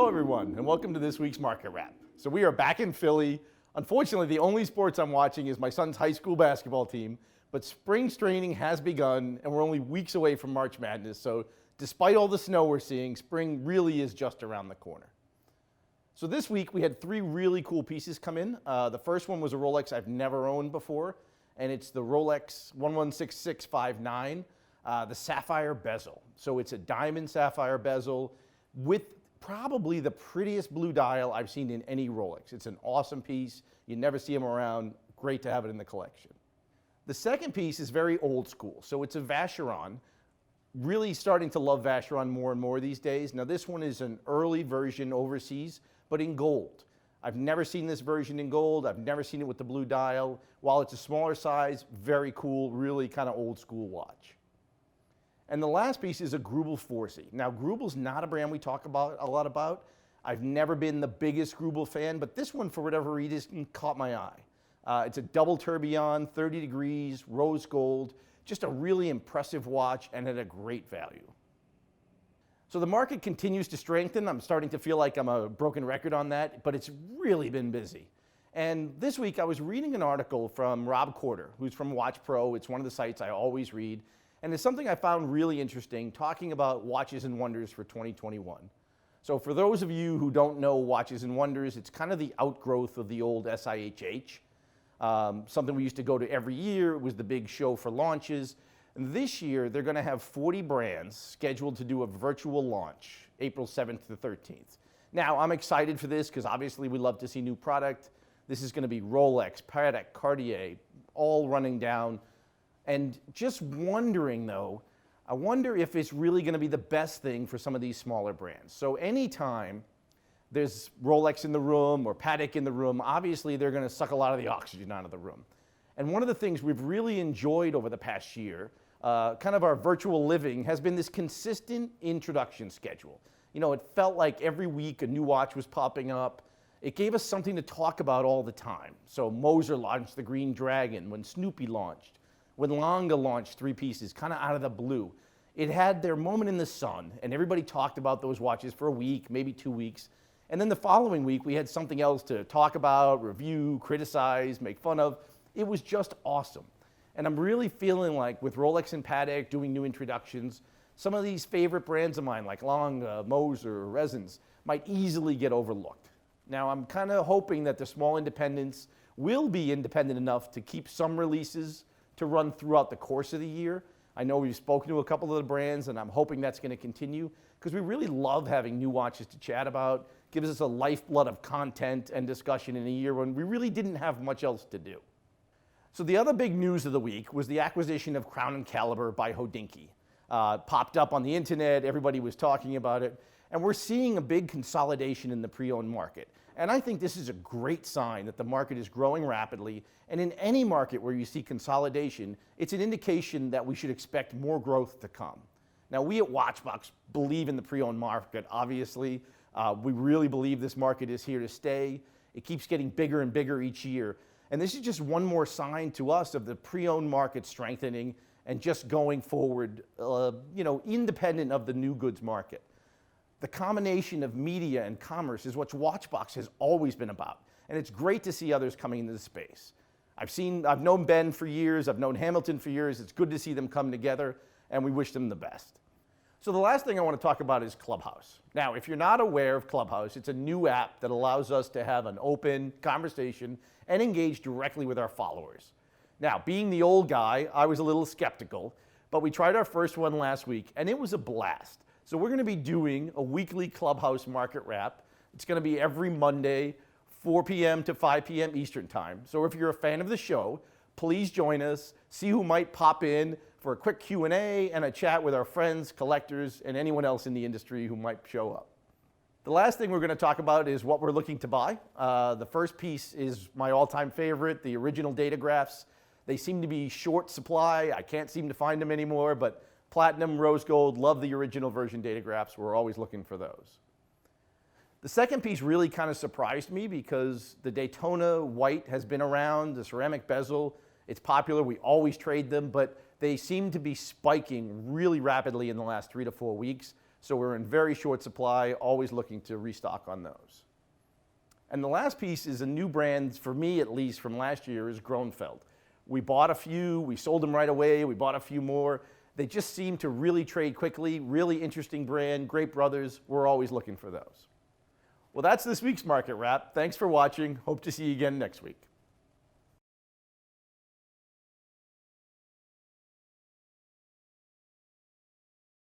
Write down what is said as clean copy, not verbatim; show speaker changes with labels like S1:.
S1: Hello everyone, and welcome to this week's Market Wrap. So we are back in Philly. Unfortunately, the only sports I'm watching is my son's high school basketball team, but spring training has begun and we're only weeks away from March Madness, so despite all the snow we're seeing, spring really is just around the corner. So this week we had three really cool pieces come in. The first one was a Rolex I've never owned before, and it's the Rolex 116659, the sapphire bezel. So it's a diamond sapphire bezel with probably the prettiest blue dial I've seen in any Rolex. It's an awesome piece. You never see them around. Great to have it in the collection. The second piece is very old school. So it's a Vacheron. Really starting to love Vacheron more and more these days. Now this one is an early version overseas, but in gold. I've never seen this version in gold. I've never seen it with the blue dial. While it's a smaller size, very cool, really kind of old school watch. And the last piece is a Greubel Forsey. Now, Greubel's not a brand we talk about a lot about. I've never been the biggest Greubel fan, but this one, for whatever reason, caught my eye. It's a double tourbillon, 30 degrees, rose gold, just a really impressive watch and at a great value. So the market continues to strengthen. I'm starting to feel like I'm a broken record on that, but it's really been busy. And this week I was reading an article from Rob Corder, who's from Watch Pro. It's one of the sites I always read. And it's something I found really interesting, talking about watches and wonders for 2021. So for those of you who don't know watches and wonders, it's kind of the outgrowth of the old SIHH. Something we used to go to every year. It was the big show for launches. And this year, they're going to have 40 brands scheduled to do a virtual launch, April 7th to 13th. Now, I'm excited for this because obviously we love to see new product. This is going to be Rolex, Patek, Cartier, all running down. And just wondering though, I wonder if it's really going to be the best thing for some of these smaller brands. So anytime there's Rolex in the room or Patek in the room, obviously they're going to suck a lot of the oxygen out of the room. And one of the things we've really enjoyed over the past year, kind of our virtual living, has been this consistent introduction schedule. You know, it felt like every week a new watch was popping up. It gave us something to talk about all the time. So Moser launched the Green Dragon, when Snoopy launched, when Lange launched three pieces, kind of out of the blue. It had their moment in the sun, and everybody talked about those watches for a week, maybe 2 weeks. And then the following week, we had something else to talk about, review, criticize, make fun of. It was just awesome. And I'm really feeling like with Rolex and Patek doing new introductions, some of these favorite brands of mine, like Lange, Moser, Resins, might easily get overlooked. Now, I'm kind of hoping that the small independents will be independent enough to keep some releases to run throughout the course of the year. I know we've spoken to a couple of the brands, and I'm hoping that's going to continue because we really love having new watches to chat about. Gives us a lifeblood of content and discussion in a year when we really didn't have much else to do. So the other big news of the week was the acquisition of Crown & Caliber by Hodinkee. Popped up on the internet, everybody was talking about it, and we're seeing a big consolidation in the pre-owned market. And I think this is a great sign that the market is growing rapidly, and in any market where you see consolidation, it's an indication that we should expect more growth to come. Now, we at WatchBox believe in the pre-owned market, obviously. We really believe this market is here to stay. It keeps getting bigger and bigger each year. And this is just one more sign to us of the pre-owned market strengthening and just going forward, independent of the new goods market. The combination of media and commerce is what WatchBox has always been about. And it's great to see others coming into the space. I've known Ben for years, I've known Hamilton for years. It's good to see them come together, and we wish them the best. So the last thing I want to talk about is Clubhouse. Now, if you're not aware of Clubhouse, it's a new app that allows us to have an open conversation and engage directly with our followers. Now, being the old guy, I was a little skeptical, but we tried our first one last week, and it was a blast. So we're going to be doing a weekly Clubhouse market wrap. It's going to be every Monday, 4 p.m. to 5 p.m. Eastern time. So if you're a fan of the show, please join us, see who might pop in for a quick Q&A and a chat with our friends, collectors, and anyone else in the industry who might show up. The last thing we're going to talk about is what we're looking to buy. The first piece is my all-time favorite, the original datagraphs. They seem to be short supply. I can't seem to find them anymore, but platinum, rose gold, love the original version datagraphs. We're always looking for those. The second piece really kind of surprised me because the Daytona white has been around, the ceramic bezel. It's popular. We always trade them, but they seem to be spiking really rapidly in the last 3 to 4 weeks. So we're in very short supply, always looking to restock on those. And the last piece is a new brand, for me at least, from last year, is Groeneveld. We bought a few, we sold them right away, we bought a few more. They just seem to really trade quickly, really interesting brand, great brothers, we're always looking for those. Well, that's this week's Market Wrap. Thanks for watching, hope to see you again next week.